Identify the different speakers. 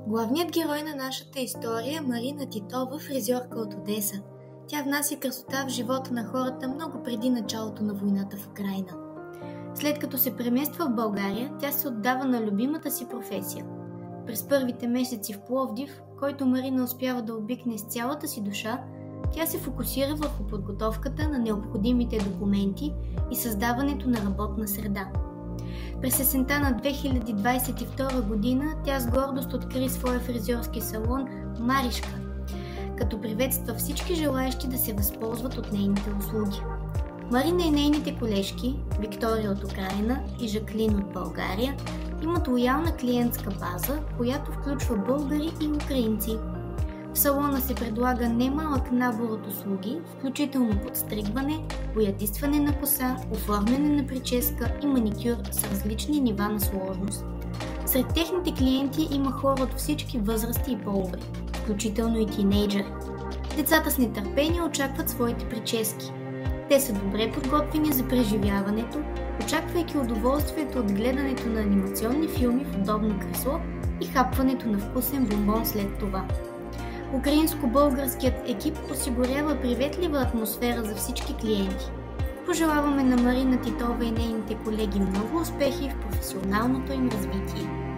Speaker 1: Главният герой на нашата история е Марина Титова, фризьорка от Одеса. Тя внася красота в живота на хората много преди началото на войната в Украйна. След като се премества в България, тя се отдава на любимата си професия. През първите месеци в Пловдив, който Марина успява да обикне с цялата си душа, тя се фокусира върху подготовката на необходимите документи и създаването на работна среда. През есента на 2022 година тя с гордост откри своя фризьорски салон Маришка, като приветства всички желаещи да се възползват от нейните услуги. Марина и нейните колежки, Виктория от Украйна и Жаклин от България, имат лоялна клиентска база, която включва българи и украинци. В салона се предлага немалък набор от услуги, включително подстригване, боядисване на коса, оформяне на прическа и маникюр с различни нива на сложност. Сред техните клиенти има хора от всички възрасти и полове, включително и тинейджери. Децата с нетърпение очакват своите прически. Те са добре подготвени за преживяването, очаквайки удоволствието от гледането на анимационни филми в удобно кресло и хапването на вкусен бомбон след това. Украинско-българският екип осигурява приветлива атмосфера за всички клиенти. Пожелаваме на Марина Титова и нейните колеги много успехи в професионалното им развитие.